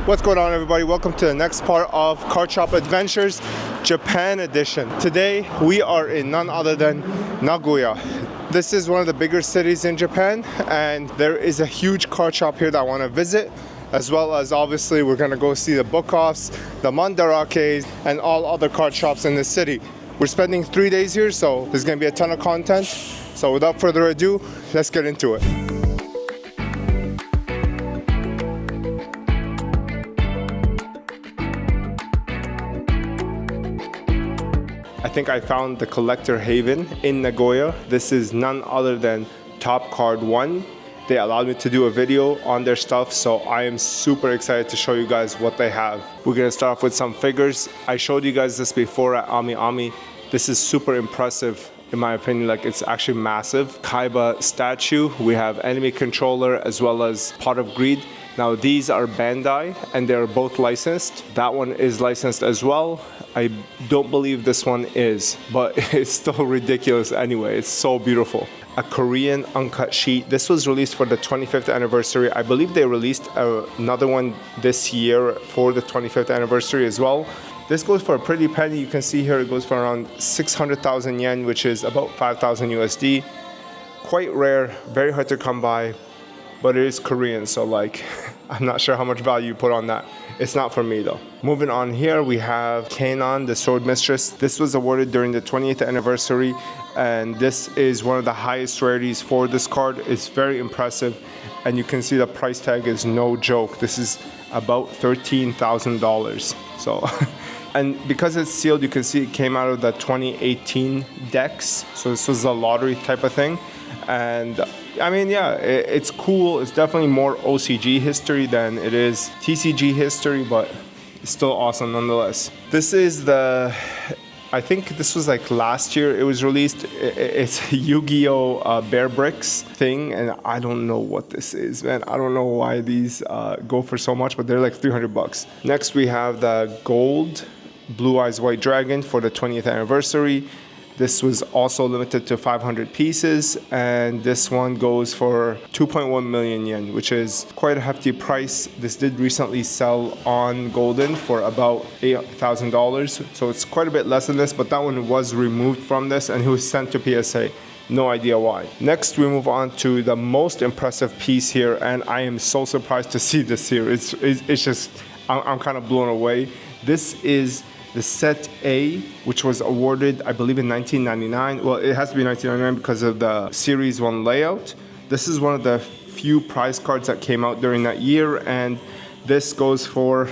What's going on, everybody? Welcome to the next part of Card Shop Adventures Japan Edition. Today we are in none other than Nagoya. This is one of the bigger cities in Japan, and there is a huge card shop here that I want to visit, as well as obviously we're going to go see the book-offs, the mandarakes, and all other card shops in the city. We're spending 3 days here, so there's going to be a ton of content. So without further ado, let's get into it. I think I found the collector haven in Nagoya. This is none other than Top Card 1. They allowed me to do a video on their stuff, so I am super excited to show you guys what they have. We're gonna start off with some figures. I showed you guys this before at Ami Ami. This is super impressive in my opinion. Like, it's actually massive. Kaiba statue. We have enemy controller as well as Pot of Greed. Now these are Bandai and they're both licensed. That one is licensed as well. I don't believe this one is, but it's still ridiculous anyway. It's so beautiful. A Korean uncut sheet. This was released for the 25th anniversary. I believe they released another one this year for the 25th anniversary as well. This goes for a pretty penny. You can see here it goes for around 600,000 yen, which is about 5,000 USD. Quite rare, very hard to come by, but it is Korean, so like, I'm not sure how much value you put on that. It's not for me though. Moving on here, we have Kanon, the Sword Mistress. This was awarded during the 20th anniversary, and this is one of the highest rarities for this card. It's very impressive, and you can see the price tag is no joke. This is about $13,000. So, and because it's sealed, you can see it came out of the 2018 decks. So this was a lottery type of thing. And I mean, yeah, it's cool. It's definitely more OCG history than it is TCG history, but it's still awesome nonetheless. This is the, I think this was like last year it was released. It's a Yu-Gi-Oh! Bear Bricks thing, and I don't know what this is, man. I don't know why these go for so much, but they're like 300 bucks. Next we have the gold Blue Eyes White Dragon for the 20th anniversary. This was also limited to 500 pieces, and this one goes for 2.1 million yen, which is quite a hefty price. This did recently sell on Golden for about $8,000, so it's quite a bit less than this, but that one was removed from this and it was sent to PSA. No idea why. Next, we move on to the most impressive piece here, and I am so surprised to see this here. It's just, I'm kind of blown away. This is the set A, which was awarded, I believe, in 1999. Well, it has to be 1999 because of the Series 1 layout. This is one of the few prize cards that came out during that year, and this goes for,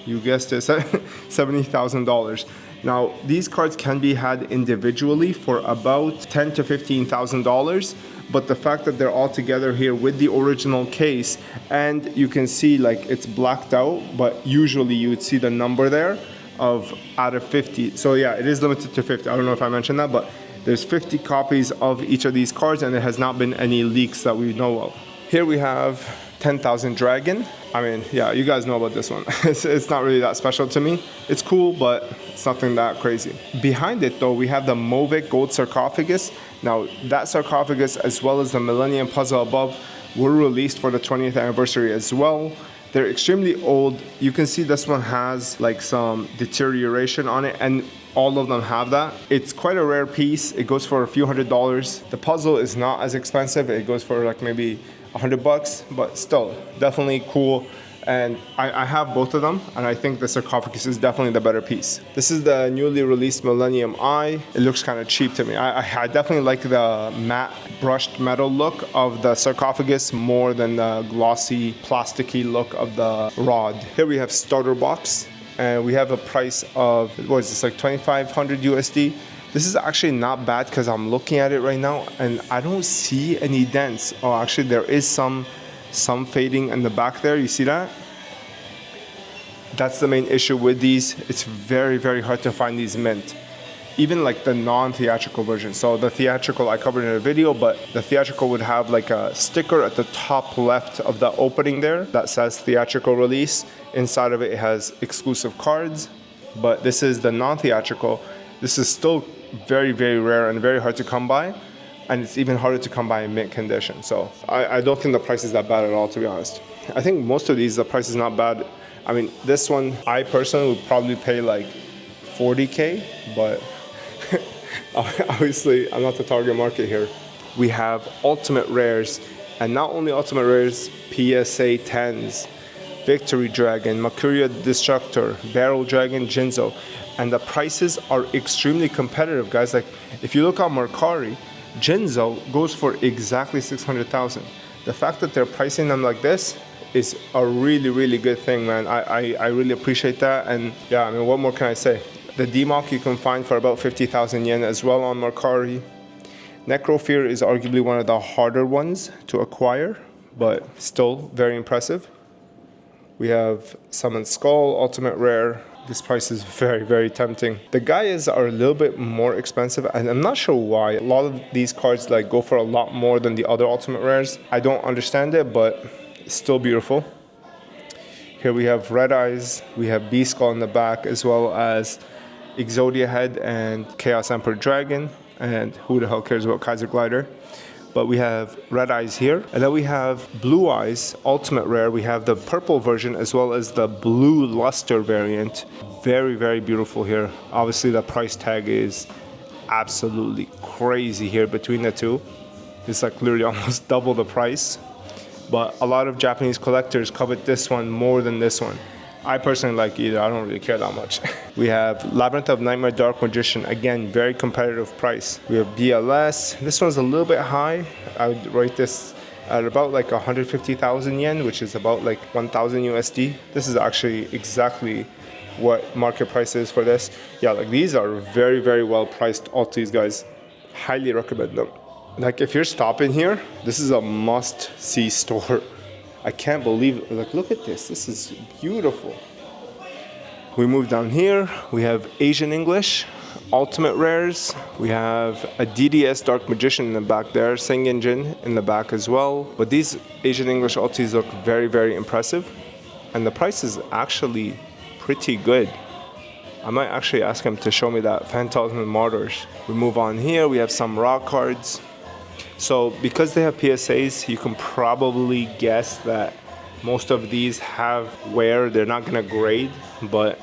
you guessed it, $70,000. Now, these cards can be had individually for about $10,000 to $15,000, but the fact that they're all together here with the original case, and you can see like it's blacked out, but usually you would see the number there of out of 50. So yeah, it is limited to 50. I don't know if I mentioned that, but there's 50 copies of each of these cards, and there has not been any leaks that we know of. Here we have 10,000 Dragon. I mean, yeah, you guys know about this one. It's not really that special to me. It's cool, but it's nothing that crazy. Behind it though, we have the Movik Gold Sarcophagus. Now that sarcophagus, as well as the Millennium Puzzle above, were released for the 20th anniversary as well. They're extremely old. You can see this one has like some deterioration on it, and all of them have that. It's quite a rare piece. It goes for a few $100s. The puzzle is not as expensive. It goes for like maybe 100 bucks, but still definitely cool. And I have both of them, and I think the sarcophagus is definitely the better piece. This is the newly released Millennium Eye. It looks kind of cheap to me. I definitely like the matte brushed metal look of the sarcophagus more than the glossy plasticky look of the rod. Here we have starter box, and we have a price of, what is this, like 2,500 USD. This is actually not bad because I'm looking at it right now and I don't see any dents. Oh, actually there is some fading in the back there. You see that? That's the main issue with these. It's very, very hard to find these mint. Even like the non-theatrical version. So the theatrical I covered in a video, but the theatrical would have like a sticker at the top left of the opening there that says theatrical release. Inside of it, it has exclusive cards, but this is the non-theatrical. This is still very, very rare and very hard to come by. And it's even harder to come by in mint condition. So I don't think the price is that bad at all, to be honest. I think most of these, the price is not bad. I mean, this one, I personally would probably pay like 40K, but obviously I'm not the target market here. We have ultimate rares, and not only ultimate rares, PSA 10s, Victory Dragon, Mercuria Destructor, Barrel Dragon, Jinzo. And the prices are extremely competitive, guys. Like, if you look on Mercari, Jinzo goes for exactly 600,000. The fact that they're pricing them like this is a really, really good thing, man. I really appreciate that. And yeah, I mean, what more can I say? The DMOC you can find for about 50,000 yen as well on Mercari. Necrofear is arguably one of the harder ones to acquire, but still very impressive. We have Summoned Skull, Ultimate Rare. This price is very, very tempting. The Gaias are a little bit more expensive, and I'm not sure why. A lot of these cards like go for a lot more than the other Ultimate Rares. I don't understand it, but it's still beautiful. Here we have Red Eyes, we have Beast Skull in the back, as well as Exodia Head and Chaos Emperor Dragon. And who the hell cares about Kaiser Glider? But we have Red Eyes here. And then we have Blue Eyes, Ultimate Rare. We have the purple version as well as the Blue Luster variant. Very, very beautiful here. Obviously, the price tag is absolutely crazy here between the two. It's like literally almost double the price. But a lot of Japanese collectors covet this one more than this one. I personally like either. I don't really care that much. We have Labyrinth of Nightmare Dark Magician. Again, very competitive price. We have BLS. This one's a little bit high. I would rate this at about like 150,000 yen, which is about like 1,000 USD. This is actually exactly what market price is for this. Yeah, like these are very, very well priced. All these guys, highly recommend them. Like if you're stopping here, this is a must-see store. I can't believe it. Like, look at this. This is beautiful. We move down here. We have Asian English, Ultimate Rares. We have a DDS Dark Magician in the back there, Sengenjin in the back as well. But these Asian English ultis look very, very impressive. And the price is actually pretty good. I might actually ask him to show me that Phantasmal Martyrs. We move on here. We have some raw cards. So because they have PSAs, you can probably guess that most of these have wear. They're not gonna grade, but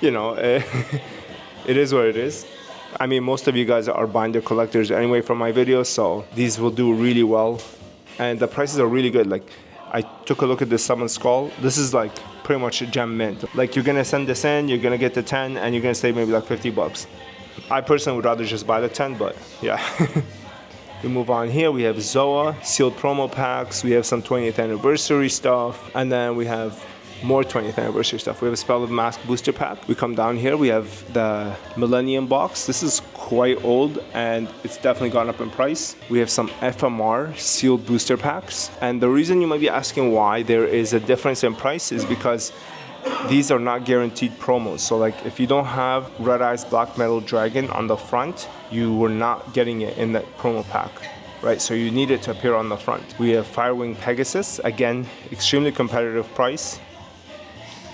you know, it is what it is. I mean, most of you guys are binder collectors anyway from my videos, so these will do really well. And the prices are really good. Like, I took a look at this Summoned Skull. This is like pretty much a gem mint. Like, you're gonna send this in, you're gonna get the 10, and you're gonna save maybe like 50 bucks. I personally would rather just buy the 10, but yeah. We move on here. We have Zoa, sealed promo packs. We have some 20th anniversary stuff. And then we have more 20th anniversary stuff. We have a Spell of Mask booster pack. We come down here. We have the Millennium box. This is quite old and it's definitely gone up in price. We have some FMR sealed booster packs. And the reason you might be asking why there is a difference in price is because these are not guaranteed promos. So like if you don't have Red Eyes Black Metal Dragon on the front, you were not getting it in that promo pack, right? So you need it to appear on the front. We have Firewing Pegasus, again, extremely competitive price.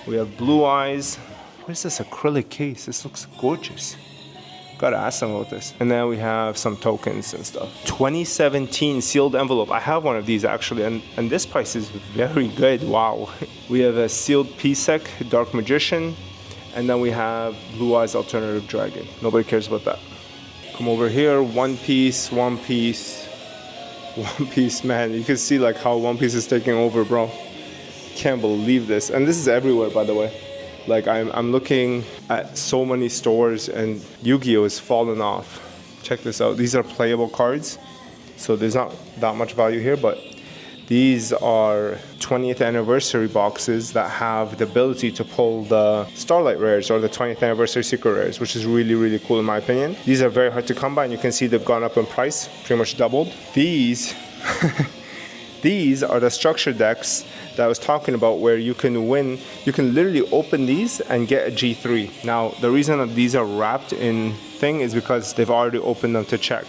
We have Blue Eyes. What is this acrylic case? This looks gorgeous. Gotta ask them about this. And then we have some tokens and stuff. 2017 sealed envelope. I have one of these actually, and this price is very good. Wow. We have a sealed PSEC Dark Magician, and then we have Blue Eyes Alternative Dragon. Nobody cares about that. Come over here, One Piece, man. You can see like how One Piece is taking over, bro. Can't believe this. And this is everywhere, by the way. Like I'm looking at so many stores and Yu-Gi-Oh is falling off. Check this out. These are playable cards. So there's not that much value here, but these are 20th anniversary boxes that have the ability to pull the Starlight Rares or the 20th anniversary Secret Rares, which is really, really cool in my opinion. These are very hard to come by and you can see they've gone up in price, pretty much doubled. These are the structure decks that I was talking about where you can win. You can literally open these and get a G3. Now, the reason that these are wrapped in thing is because they've already opened them to check.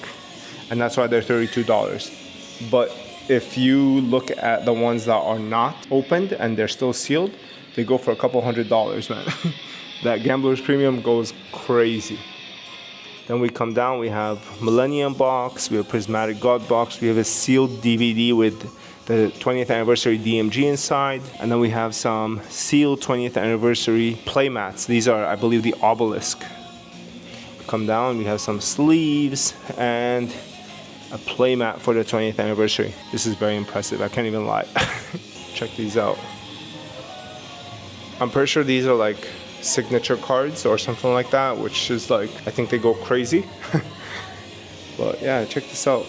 And that's why they're $32. But if you look at the ones that are not opened and they're still sealed, they go for a couple $100s, man. That Gambler's Premium goes crazy. Then we come down, we have Millennium box, we have Prismatic God box, we have a sealed DVD with the 20th anniversary DMG inside. And then we have some sealed 20th anniversary playmats. These are, I believe, the obelisk. Come down, we have some sleeves and a playmat for the 20th anniversary. This is very impressive, I can't even lie. Check these out. I'm pretty sure these are like signature cards or something like that, which is like, I think they go crazy. But yeah, check this out.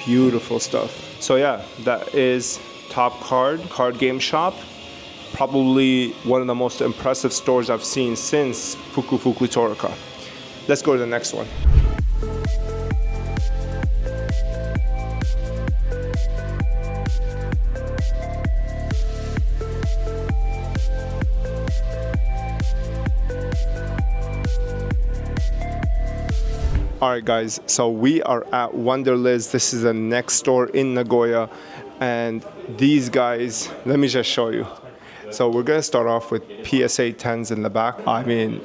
Beautiful stuff. So yeah, that is Top Card Game Shop. Probably one of the most impressive stores I've seen since Fuku Torika. Let's go to the next one. Alright guys, so we are at Wonderliz. This is the next store in Nagoya, and these guys, let me just show you. So we're gonna start off with PSA 10s in the back. I mean,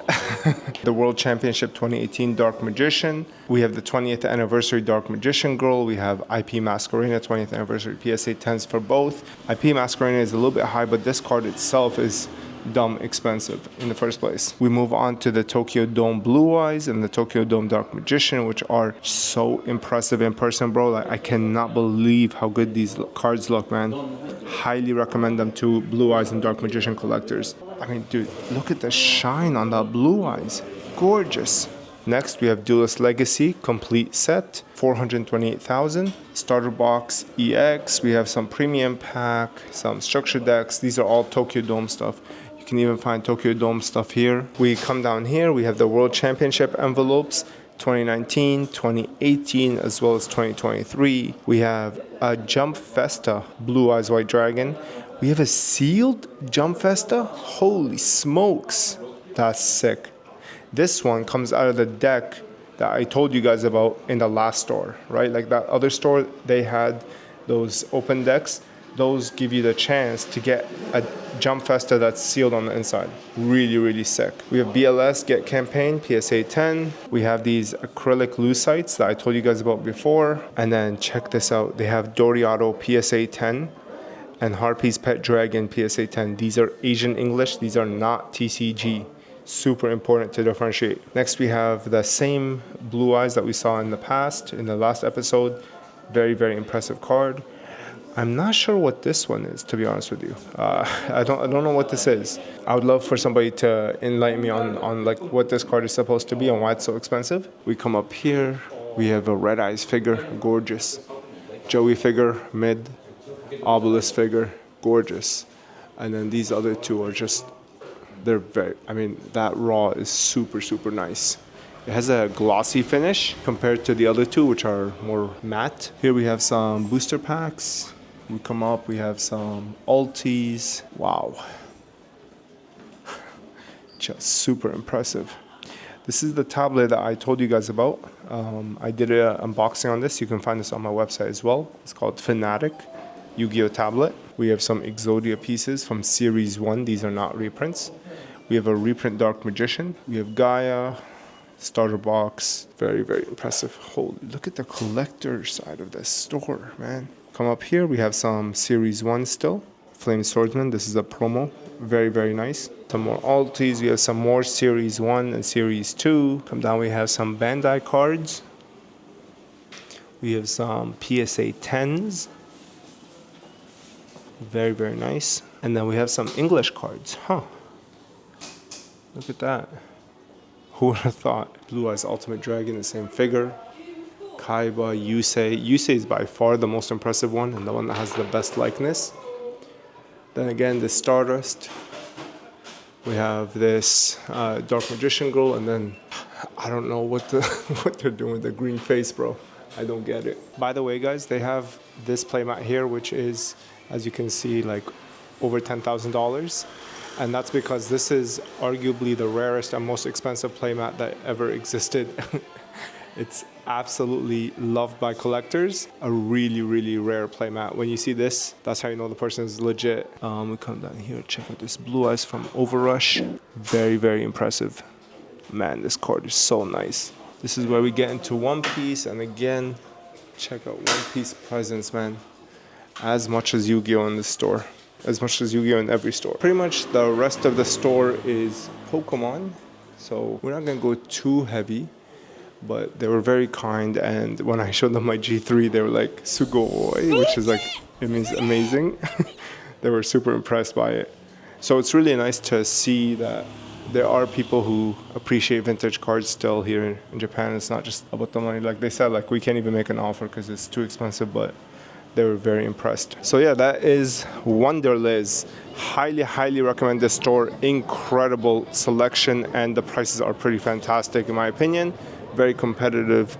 the World Championship 2018 Dark Magician. We have the 20th anniversary Dark Magician Girl. We have IP Masquerena 20th anniversary PSA 10s for both. IP Masquerena is a little bit high, but this card itself is dumb expensive in the first place. We move on to the Tokyo Dome Blue Eyes and the Tokyo Dome Dark Magician, which are so impressive in person, bro. Like, I cannot believe how good these cards look, man. Highly recommend them to Blue Eyes and Dark Magician collectors. I mean, dude, look at the shine on that Blue Eyes. Gorgeous. Next, we have Duelist Legacy complete set, 428,000. Starter box EX. We have some premium pack, some structure decks. These are all Tokyo Dome stuff. You can even find Tokyo Dome stuff here. We come down here, we have the World Championship envelopes, 2019, 2018, as well as 2023. We have a Jump Festa Blue Eyes White Dragon. We have a sealed Jump Festa. Holy smokes, that's sick. This one comes out of the deck that I told you guys about in the last store, right? Like that other store, they had those open decks. Those give you the chance to get a Jump Festa that's sealed on the inside. Really, really sick. We have BLS Get Campaign, PSA 10. We have these acrylic lucite that I told you guys about before. And then check this out. They have Doriato PSA 10 and Harpy's Pet Dragon PSA 10. These are Asian English. These are not TCG. Super important to differentiate. Next, we have the same Blue Eyes that we saw in the past, in the last episode. Very, very impressive card. I'm not sure what this one is, to be honest with you. I don't know what this is. I would love for somebody to enlighten me on like what this card is supposed to be and why it's so expensive. We come up here. We have a Red Eyes figure, gorgeous. Joey figure, mid. Obelisk figure, gorgeous. And then these other two are just, they're very, I mean, that raw is super, super nice. It has a glossy finish compared to the other two, which are more matte. Here we have some booster packs. We come up, we have some ultis. Wow. Just super impressive. This is the tablet that I told you guys about. I did an unboxing on this. You can find this on my website as well. It's called Fanatic Yu-Gi-Oh! Tablet. We have some Exodia pieces from Series 1. These are not reprints. We have a reprint Dark Magician. We have Gaia, starter box. Very, very impressive. Holy, look at the collector side of this store, man. Come up here, we have some Series 1 still. Flame Swordsman, this is a promo. Very, very nice. Some more altis, we have some more Series 1 and Series 2. Come down, we have some Bandai cards. We have some PSA 10s. Very, very nice. And then we have some English cards. Huh. Look at that. Who would have thought? Blue Eyes Ultimate Dragon, the same figure. Kaiba, Yusei. Yusei is by far the most impressive one and the one that has the best likeness. Then again, the Stardust. We have this Dark Magician Girl, and then I don't know what they're doing with the green face, bro. I don't get it. By the way, guys, they have this playmat here, which is, as you can see, like over $10,000. And that's because this is arguably the rarest and most expensive playmat that ever existed. It's absolutely loved by collectors. A really, really rare playmat. When you see this, that's how you know the person is legit. We come down here, check out this Blue Eyes from Overrush. Very, very impressive. Man, this card is so nice. This is where we get into One Piece, and again, Check out One Piece presents, man. As much as Yu-Gi-Oh in the store. As much as Yu-Gi-Oh in every store. Pretty much the rest of the store is Pokemon. So we're not gonna go too heavy, but they were very kind. And when I showed them my G3, they were like, Sugoi, which is like, it means amazing. They were super impressed by it. So it's really nice to see that there are people who appreciate vintage cards still here in Japan. It's not just about the money. Like they said, like we can't even make an offer because it's too expensive, but they were very impressed. So yeah, that is Wonderliz. Highly, highly recommend this store. Incredible selection, and the prices are pretty fantastic in my opinion. Very competitive,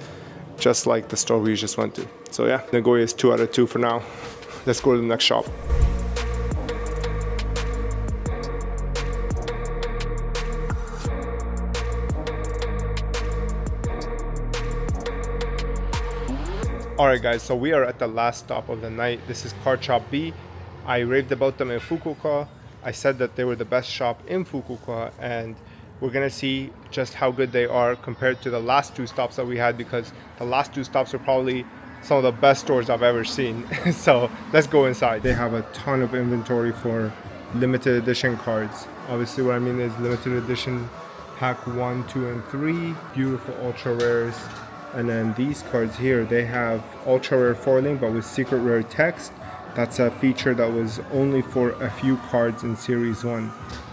just like the store we just went to. So yeah, Nagoya is 2 out of 2 for now. Let's go to the next shop. Alright guys, so we are at the last stop of the night. This is Card Shop B. I raved about them in Fukuoka. I said that they were the best shop in Fukuoka, and we're gonna see just how good they are compared to the last 2 stops that we had, because the last 2 stops are probably some of the best stores I've ever seen. So let's go inside. They have a ton of inventory for limited edition cards. Obviously what I mean is limited edition pack 1, 2, and 3. Beautiful ultra rares. And then these cards here, they have ultra rare foiling but with secret rare text. That's a feature that was only for a few cards in series 1.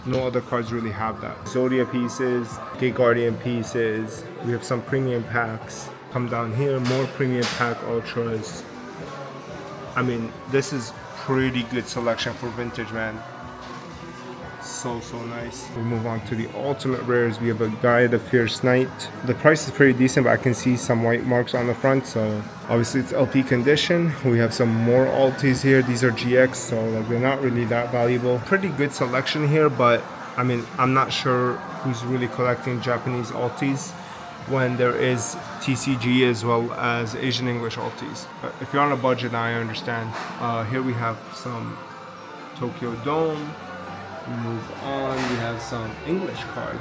No other cards really have that. Zodia pieces, Gate Guardian pieces. We have some premium packs. Come down here, more premium pack ultras. I mean, this is pretty good selection for vintage, man. So nice. We move on to the ultimate rares. We have a Gaia the Fierce Knight. The price is pretty decent, but I can see some white marks on the front, so obviously it's LP condition. We have some more altis here. These are GX, so like they're not really that valuable. Pretty good selection here, but I mean, I'm not sure who's really collecting Japanese altis when there is TCG as well as Asian English altis. But if you're on a budget, I understand. Here we have some Tokyo Dome. We move on, we have some English cards.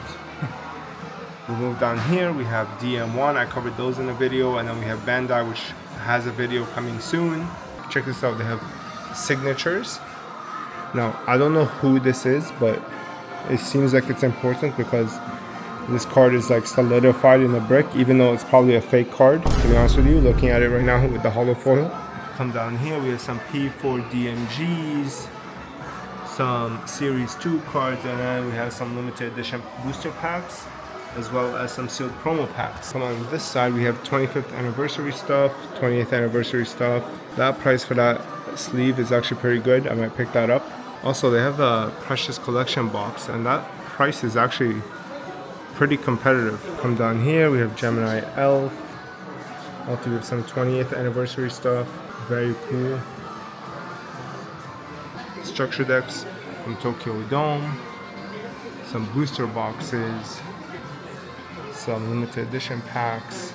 We move down here, we have DM1, I covered those in a video, and then we have Bandai, which has a video coming soon. Check this out, they have signatures. Now, I don't know who this is, but it seems like it's important because this card is like solidified in a brick, even though it's probably a fake card, to be honest with you, looking at it right now with the hollow foil. Come down here, we have some P4 DMGs, some Series 2 cards, and then we have some limited edition booster packs, as well as some sealed promo packs. Come on this side, we have 25th anniversary stuff, 20th anniversary stuff. That price for that sleeve is actually pretty good. I might pick that up. Also, they have the Precious Collection box, and that price is actually pretty competitive. Come down here, we have Gemini Elf. Also, we have some 20th anniversary stuff. Very cool. Structure decks from Tokyo Dome, some booster boxes, some limited edition packs,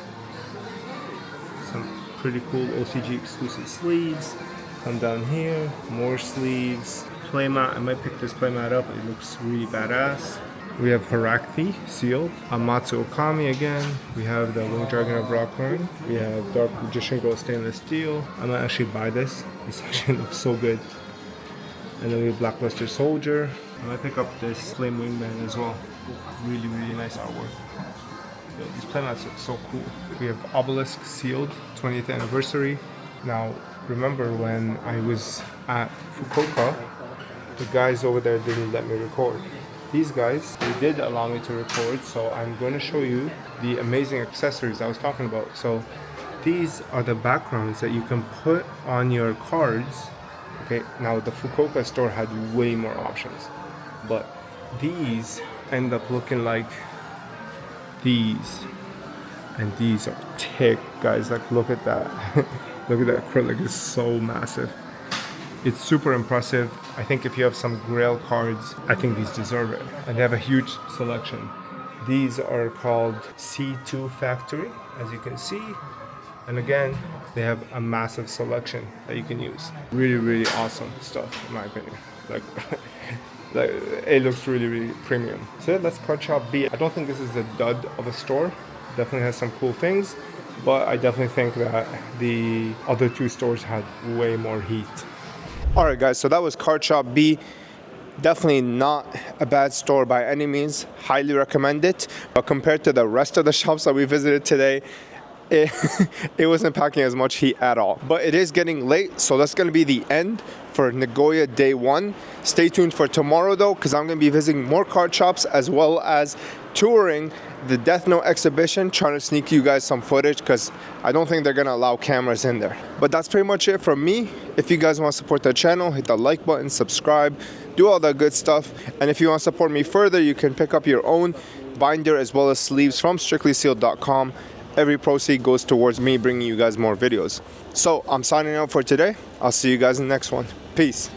some pretty cool OCG exclusive sleeves. Come down here, more sleeves, playmat. I might pick this playmat up, it looks really badass. We have Harakti sealed, Amatsu Okami again. We have the Winged Dragon of Rockhorn. We have Dark Magician Gold Stainless Steel. I might actually buy this. This actually looks so good. And then we have Blackluster Soldier. I might pick up this Flame Wingman as well. Really nice artwork. Yo, these playmats look so cool. We have Obelisk sealed, 20th anniversary. Now, remember when I was at Fukuoka, the guys over there didn't let me record. These guys, they did allow me to record, so I'm going to show you the amazing accessories I was talking about. So these are the backgrounds that you can put on your cards. Okay, now the Fukuoka store had way more options, but these end up looking like these, and these are thick, guys. Like, look at that. Look at that acrylic, it's so massive. It's super impressive. I think if you have some Grail cards, I think these deserve it. And they have a huge selection. These are called C2 Factory, as you can see. And again, they have a massive selection that you can use. Really awesome stuff, in my opinion. Like it looks really premium. So yeah, let's Card Shop B. I don't think this is a dud of a store. Definitely has some cool things, but I definitely think that the other two stores had way more heat. All right, guys, so that was Card Shop B. Definitely not a bad store by any means. Highly recommend it. But compared to the rest of the shops that we visited today, it wasn't packing as much heat at all. But it is getting late, so that's going to be the end for Nagoya Day 1. Stay tuned for tomorrow, though, because I'm going to be visiting more card shops as well as touring the Death Note exhibition, trying to sneak you guys some footage because I don't think they're going to allow cameras in there. But that's pretty much it from me. If you guys want to support the channel, hit the like button, subscribe, do all that good stuff. And if you want to support me further, you can pick up your own binder as well as sleeves from strictlysealed.com. Every proceed goes towards me bringing you guys more videos. So I'm signing out for today. I'll see you guys in the next one. Peace.